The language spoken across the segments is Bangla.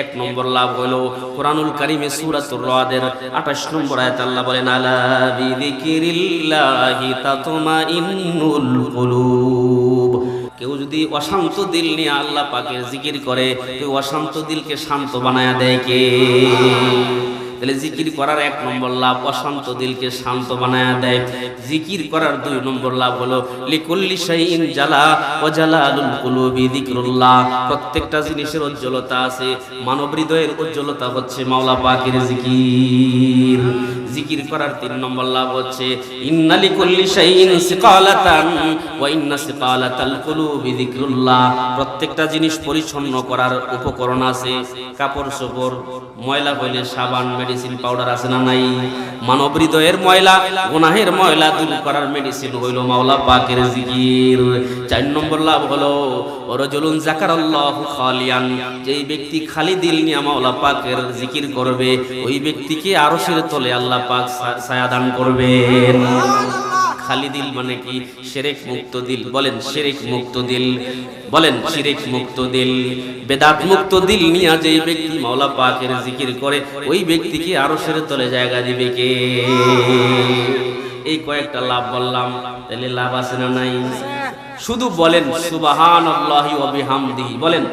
এক নম্বর লাভ হলো কোরআনুল কারীমে সূরাতুর রাদের 28 নম্বর আয়াতে আল্লাহ বলেন আলা বিযিকিরিল্লাহি তাতমাইন্নুল কুলুব। কেউ যদি অশান্ত দিল নিয়ে আল্লাহ পাকের জিকির করে, কেউ অশান্ত দিলকে শান্ত বানায়া দেয় কে? তাহলে জিকির করার এক নম্বর লাভ অশান্ত দিলকে শান্ত বানায়া দেয়। জিকির করার 2 নম্বর লাভ হলো লিকুল্লি শাইইন জালা ওয়া জালালুল কুলুবি যিকরুল্লাহ। প্রত্যেকটা জিনিসের উজ্জ্বলতা আছে, মানব হৃদয়ের উজ্জ্বলতা হচ্ছে মাওলা পাকের জিকির। জিকির করার 3 নম্বর লাভ হচ্ছে ইন্না লিকুল্লি শাইইন সিকালাতান ওয়া ইন্না সিকালাতাল কুলুবি যিকরুল্লাহ। প্রত্যেকটা জিনিস পরিচ্ছন্ন করার উপকরণ আছে, কাপড় চোপড় ময়লা হইলে সাবান মেডিসিন পাউডার আছে না নাই? মানব হৃদয়ের ময়লা গুনাহের ময়লা দূর করার মেডিসিন হইল মাওলা পাকের জিকির। 4 নম্বর লাভ হলো রাজুলুন যাকারাল্লাহু খালিয়ান। যেই ব্যক্তি খালি দিল নিয়ে মাওলা পাকের জিকির করবে, ওই ব্যক্তিকে আরশের তলে আল্লাহ পাক ছায়া দান করবেন। খালি দিল মানে কি? শিরক মুক্ত দিল। বলেন শিরক মুক্ত দিল, বলেন শিরক মুক্ত দিল, বেদাত মুক্ত দিল নিয়ে যেই ব্যক্তি মাওলা পাকের জিকির করে, ওই ব্যক্তিকে আরশের তলে জায়গা দিবে কে? এই কয়েকটা লাভ বললাম, তাহলে লাভ আছে না নাই? শুধু বলেন সুবহানাল্লাহি ওয়া বিহামদিহি, বলেন।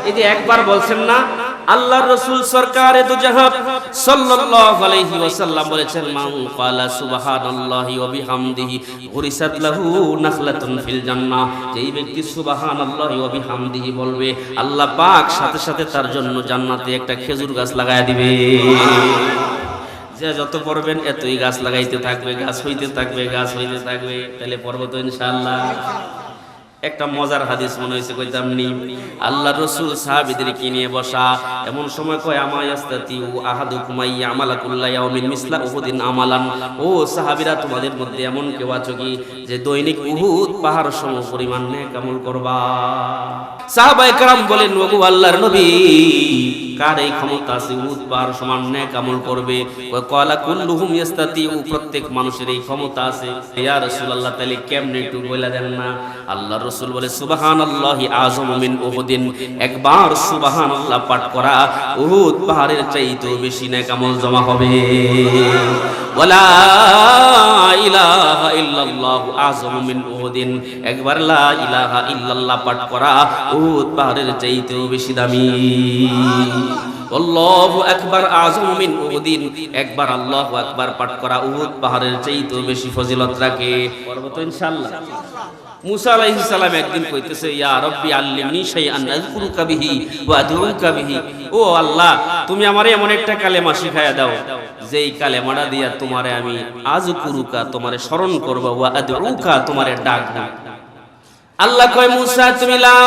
এই যে একবার বলছেন না, আল্লাহর রাসূল সরকারে দু জাহান সাল্লাল্লাহু আলাইহি ওয়াসাল্লাম বলেছেন মান ক্বালা সুবহানাল্লাহি ওয়া বিহামদিহি গুরিসাত লাহু নাখলাতুন ফিল জান্নাহ। যেই ব্যক্তি সুবহানাল্লাহি ওয়া বিহামদিহি বলবে, আল্লাহ পাক সাথে সাথে তার জন্য জান্নাতে একটা খেজুর গাছ লাগায়া দিবে। যে যত পড়বেন এতই গাছ লাগাইতে থাকবে, গাছ হইতে থাকবে, গাছ হইতে থাকবে। তাহলে পড়ব তো ইনশাআল্লাহ। একটা মজার হাদিস মনে হয়েছে, কইতাম নি। আল্লাহর রাসূল সাহাবীদেরকে নিয়ে বসা, এমন সময় কয় আমা ইয়াস্তাতিউ আহাদুকুম ইয়ামালা কুল্লা ইয়াউমিন মিসলা উহুদিন আমালান। ও সাহাবীরা, তোমাদের মধ্যে এমন কেউ আছে কি যে দৈনিক উহুদ পাহাড় সম পরিমাণ নেক আমল করবা? সাহাবায়ে কেরাম বলেন, ওগো আল্লাহর নবী, কার এই ক্ষমতা আছে উহুদ পাহাড় সমান নেক আমল করবে? কয়লা কুল্লুহুম ইয়াস্তাতিউ, প্রত্যেক মানুষের এই ক্ষমতা আছে। ইয়া রাসূলুল্লাহ, তাহলে কেমনে একটু বলে দেন না? আল্লাহর রাসূল বলে সুবহানাল্লাহি আযমু মিন উহুদিন। একবার সুবহানাল্লাহ পাঠ করা উহুদ পাহাড়ের চাইতেও বেশি নেক আমল জমা হবে। ওয়ালা ইলাহা ইল্লাল্লাহু আযমু মিন উহুদিন। একবার লা ইলাহা ইল্লাল্লাহ পাঠ করা উহুদ পাহাড়ের চাইতেও বেশি দামি। আল্লাহু আকবার আযমু মিন উহুদিন। একবার আল্লাহু আকবার পাঠ করা উহুদ পাহাড়ের চাইতেও বেশি ফজিলত রাখে। পড়ব তো ইনশাআল্লাহ। মুসা আলাইহিস সালাম একদিন কইতেছে, ইয়া রাব্বি আল্লিমনি শাইআন আযকুরুকা বিহি ওয়া আদউকা বিহি। ও আল্লাহ, তুমি আমারে এমন একটা কালেমা শিখায়া দাও যেই কালেমাটা দিয়া তোমারে আমি আযকুরুকা, তোমারে স্মরণ করব, ওয়া আদউকা, তোমারে ডাকব। আল্লাহ কয়, মুসা তুমি লা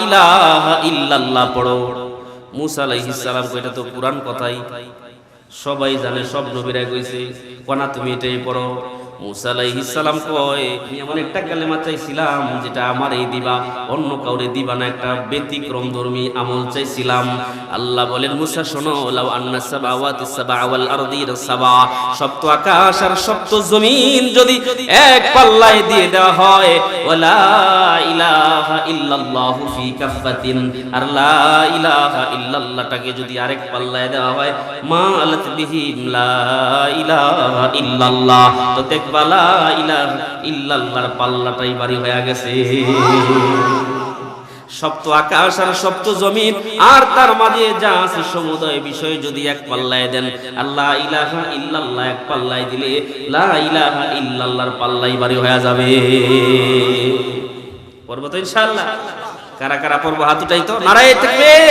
ইলাহা ইল্লাল্লাহ পড়ো। মুসা আলাইহিস সালাম কয়, এটা তো কুরআন কথাই, সবাই জানে, সব নবীরা কইছে, কোনা তুমি এটাই পড়ো। মুসা আলাইহিস সালাম কয়, আমি এমন একটা কালেমা চাইছিলাম যেটা আমারই দিবা, অন্য কাউরে দিবা না, একটা ব্যতিক্রম ধর্মী আমল চাইছিলাম। আল্লাহ বলেন, মুসা শোনো, লাউ আন্না সামাওয়াতি সাবআ ওয়াল আরদির সাবআ, সপ্ত আকাশ আর সপ্ত জমিন যদি এক পাল্লায় দিয়ে দেওয়া হয়, ওয়ালা ইলাহা ইল্লাল্লাহু ফি কাফাতিন, আর লা ইলাহা ইল্লাল্লাহটাকে যদি আরেক পাল্লায় দেওয়া হয়, মালাত বিহিম লা ইলাহা ইল্লাল্লাহ, তো দেখবা লা ইলাহা ইল্লাল্লাহর পাল্লাটাই ভারী হয়ে গেছে। সপ্ত আকাশ আর সপ্ত জমিন আর তার মাঝে যা আছে সমুদয় বিষয় যদি এক পাল্লায় দেন, আল্লাহ ইলাহা ইল্লাল্লাহ এক পাল্লায় দিলে লা ইলাহা ইল্লাল্লাহর পাল্লাই ভারী হয়ে যাবে। পড়ব তো ইনশাআল্লাহ। কারা কারা পড়ব হাত উঠাই তো, নারায়ে তাকবীর।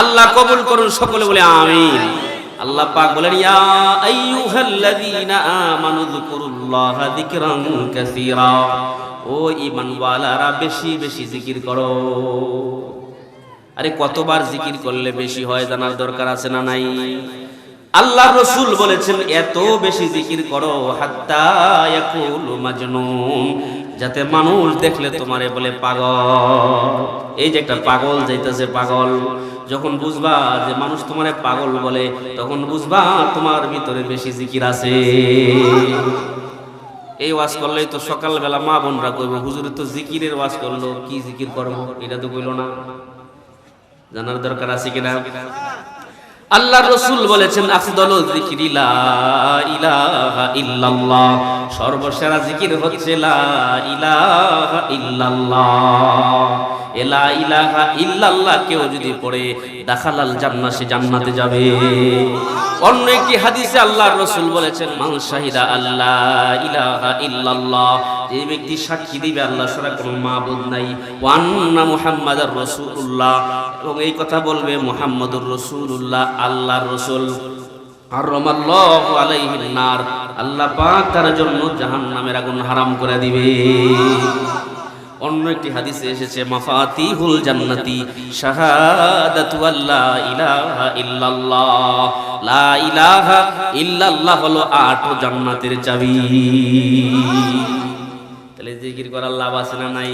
আল্লাহ কবুল করুন, সকলে বলে আমিন। আল্লাহ পাক বলেন, ইয়া আইয়ুহাল্লাযীনা আমানু যিকুরুল্লাহা যিকরান কাসীরা। ও ঈমানওয়ালারা, বেশি বেশি জিকির করো। আরে কতবার জিকির করলে বেশি হয় জানার দরকার আছে না নাই? আল্লাহর রাসূল বলেছেন, এত বেশি জিকির করো হাত্তা ইয়াকুলু মাজনুন, যাতে মানুষ দেখলে তোমারে বলে পাগল। এই যে একটা পাগল যাইতেছে, পাগল, যখন বুঝবা যে মানুষ তোমারে পাগল বলে, তখন বুঝবা তোমার ভিতরে বেশি জিকির আছে। এই ওয়াজ করলেই তো সকালবেলা মা বোনরা কইব, হুজুরে তো জিকিরের ওয়াজ করলো, কি জিকির করবো, এটা তো কইল না। জানার দরকার আছে কিনা? আল্লাহর রাসূল বলেছেন আফদালু যিকরি লা ইলাহা ইল্লাল্লাহ, সর্বসেরা জিকির হচ্ছে লা ইলাহা ইল্লাল্লাহ। লা ইলাহা ইল্লাল্লাহ কেউ যদি পড়ে দাখালাল জান্নাহ, সে জান্নাতে যাবে। অন্য একটি হাদিসে আল্লাহর রাসূল বলেছেন মান শাহিদা আল্লাহ ইলাহা ইল্লাল্লাহ, যে ব্যক্তি সাক্ষী দিবে আল্লাহ ছাড়া কোনো মাবুদ নাই, ওয়া আন্না মুহাম্মাদার রাসূলুল্লাহ, এবং এই কথা বলবে মুহাম্মাদুর রাসূলুল্লাহ আল্লাহর রাসূল, হারামাল্লাহু আলাইহিন নার, আল্লাহ পাক তার জন্য জাহান্নামের আগুন হারাম করে দিবে। অন্য একটি হাদিসে এসেছে মাফাতিহুল জান্নাতি শাহাদাতু আল্লা ইলাহা ইল্লাল্লাহ, লা ইলাহা ইল্লাল্লাহ হলো 8 জান্নাতের চাবি। তাহলে জিকির করার লাভ আছে না নাই?